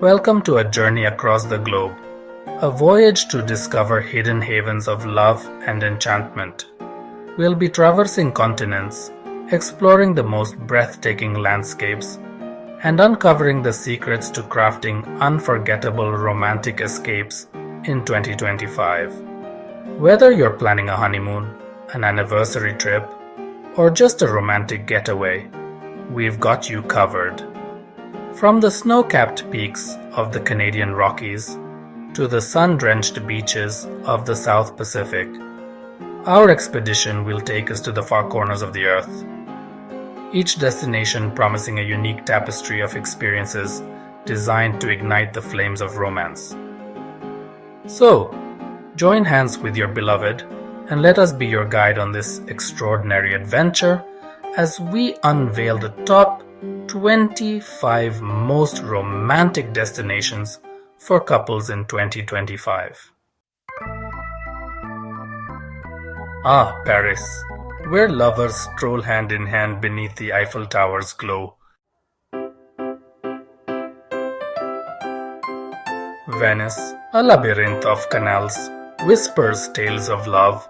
Welcome to a journey across the globe, a voyage to discover hidden havens of love and enchantment. We'll be traversing continents, exploring the most breathtaking landscapes, and uncovering the secrets to crafting unforgettable romantic escapes in 2025. Whether you're planning a honeymoon, an anniversary trip, or just a romantic getaway, we've got you covered. From the snow-capped peaks of the Canadian Rockies to the sun-drenched beaches of the South Pacific, our expedition will take us to the far corners of the earth. Each destination promising a unique tapestry of experiences designed to ignite the flames of romance. So, join hands with your beloved and let us be your guide on this extraordinary adventure as we unveil the top 25 most romantic destinations for couples in 2025. Ah, Paris, where lovers stroll hand in hand beneath the Eiffel Tower's glow. Venice, a labyrinth of canals, whispers tales of love,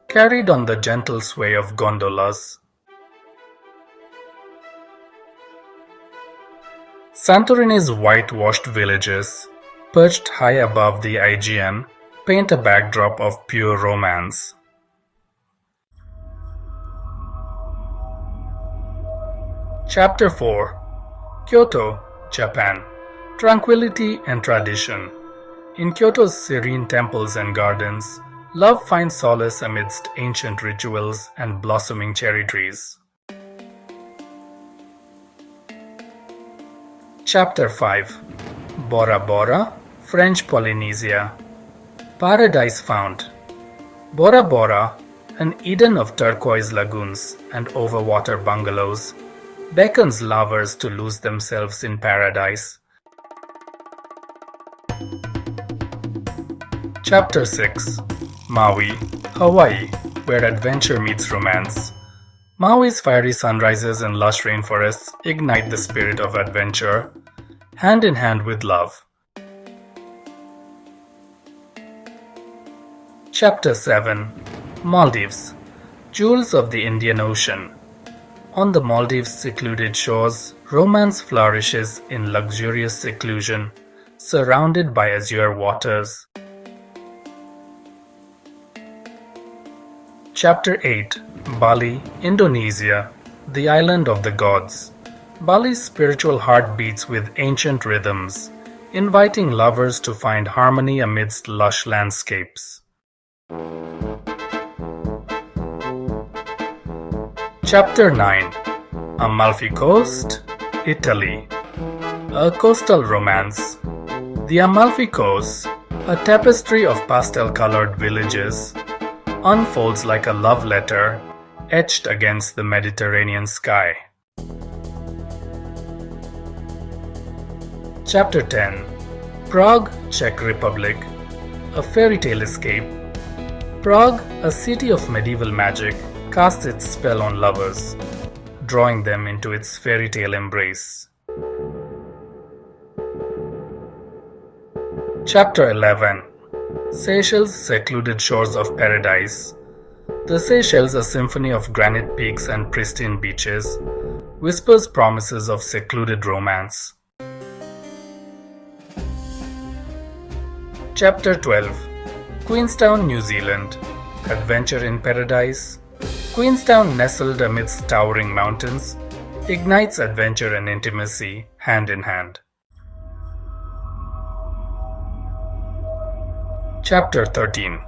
carried on the gentle sway of gondolas. Santorini's whitewashed villages, perched high above the Aegean, paint a backdrop of pure romance. Chapter 4: Kyoto, Japan. Tranquility and Tradition. In Kyoto's serene temples and gardens, love finds solace amidst ancient rituals and blossoming cherry trees. Chapter 5: Bora Bora, French Polynesia. Paradise Found. Bora Bora, an Eden of turquoise lagoons and overwater bungalows, beckons lovers to lose themselves in paradise. Chapter 6: Maui, Hawaii, where adventure meets romance. Maui's fiery sunrises and lush rainforests ignite the spirit of adventure, hand in hand with love. Chapter 7: Maldives, Jewels of the Indian Ocean. On the Maldives' secluded shores, romance flourishes in luxurious seclusion, surrounded by azure waters. Chapter 8: Bali, Indonesia, the island of the gods. Bali's spiritual heart beats with ancient rhythms, inviting lovers to find harmony amidst lush landscapes. Chapter 9: Amalfi Coast, Italy. A coastal romance. The Amalfi Coast, a tapestry of pastel-colored villages, unfolds like a love letter etched against the Mediterranean sky. Chapter 10: Prague, Czech Republic. A fairy tale escape. Prague, a city of medieval magic, casts its spell on lovers, drawing them into its fairy tale embrace. Chapter 11: Seychelles' secluded shores of paradise. The Seychelles, a symphony of granite peaks and pristine beaches, whispers promises of secluded romance. Chapter 12: Queenstown, New Zealand. Adventure in Paradise. Queenstown, nestled amidst towering mountains, ignites adventure and intimacy hand in hand. Chapter 13: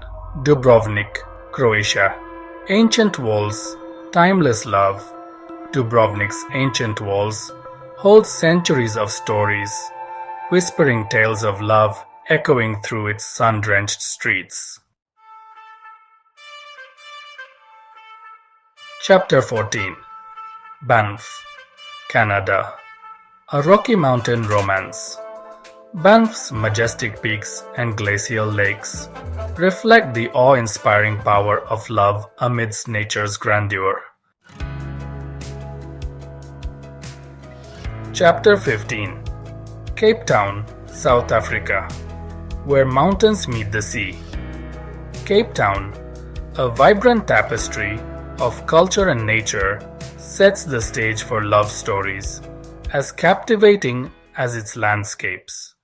Dubrovnik, Croatia. Ancient walls, timeless love. Dubrovnik's ancient walls hold centuries of stories, whispering tales of love echoing through its sun-drenched streets. Chapter 14: Banff, Canada. A Rocky Mountain romance. Banff's majestic peaks and glacial lakes reflect the awe-inspiring power of love amidst nature's grandeur. Chapter 15: Cape Town, South Africa, where mountains meet the sea. Cape Town, a vibrant tapestry of culture and nature, sets the stage for love stories, as captivating as its landscapes.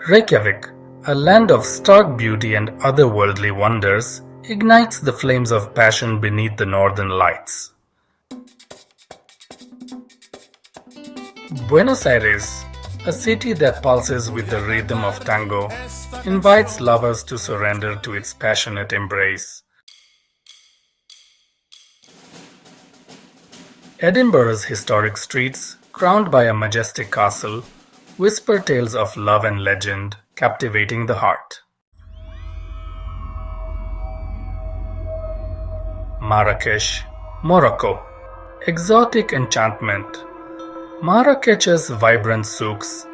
Reykjavik, a land of stark beauty and otherworldly wonders, ignites the flames of passion beneath the northern lights. Buenos Aires, a city that pulses with the rhythm of tango, invites lovers to surrender to its passionate embrace. Edinburgh's historic streets, crowned by a majestic castle, whisper tales of love and legend, captivating the heart. Marrakesh, Morocco. Exotic enchantment. Marrakech's vibrant souks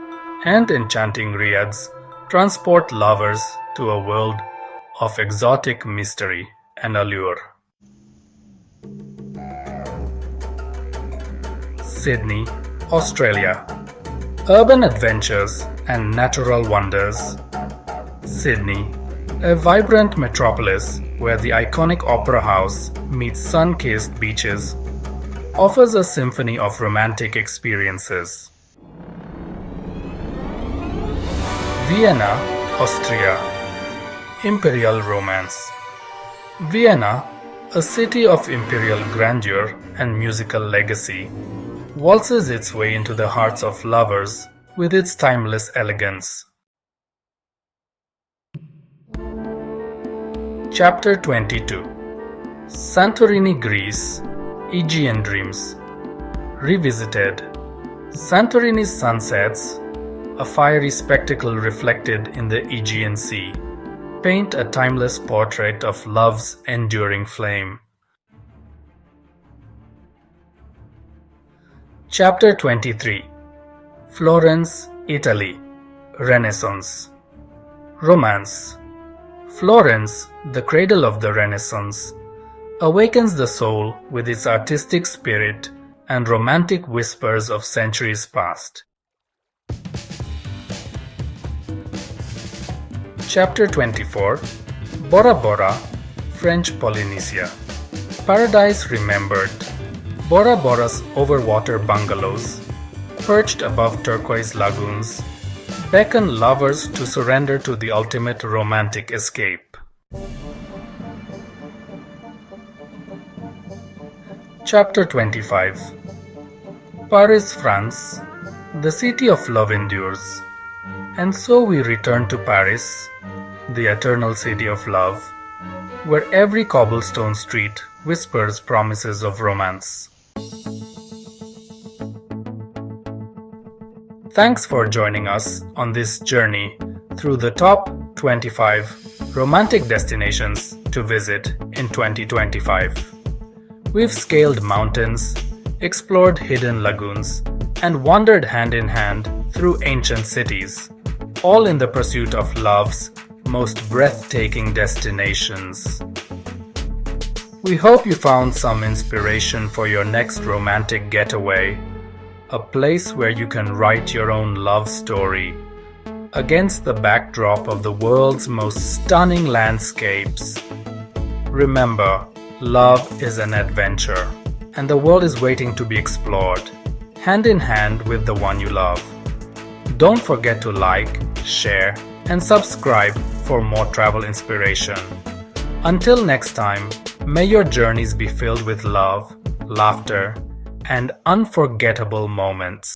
and enchanting riads transport lovers to a world of exotic mystery and allure. Sydney, Australia. Urban adventures and natural wonders. Sydney, a vibrant metropolis where the iconic Opera House meets sun-kissed beaches, offers a symphony of romantic experiences. Vienna, Austria. Imperial romance. Vienna, a city of imperial grandeur and musical legacy, waltzes its way into the hearts of lovers with its timeless elegance. Chapter 22. Santorini, Greece. Aegean dreams. Revisited. Santorini's sunsets, a fiery spectacle reflected in the Aegean Sea, paint a timeless portrait of love's enduring flame. Chapter 23. Florence, Italy. Renaissance. Romance. Florence, the cradle of the Renaissance, awakens the soul with its artistic spirit and romantic whispers of centuries past. Chapter 24. Bora Bora, French Polynesia. Paradise remembered. Bora Bora's overwater bungalows, perched above turquoise lagoons, beckon lovers to surrender to the ultimate romantic escape. Chapter 25. Paris, France. The city of love endures. And so we return to Paris, the eternal city of love, where every cobblestone street whispers promises of romance. Thanks for joining us on this journey through the top 25 romantic destinations to visit in 2025. We've scaled mountains, explored hidden lagoons, and wandered hand in hand through ancient cities, all in the pursuit of love's most breathtaking destinations. We hope you found some inspiration for your next romantic getaway, a place where you can write your own love story against the backdrop of the world's most stunning landscapes. Remember, love is an adventure, and the world is waiting to be explored, hand in hand with the one you love. Don't forget to like, share, and subscribe for more travel inspiration. Until next time, may your journeys be filled with love, laughter, and unforgettable moments.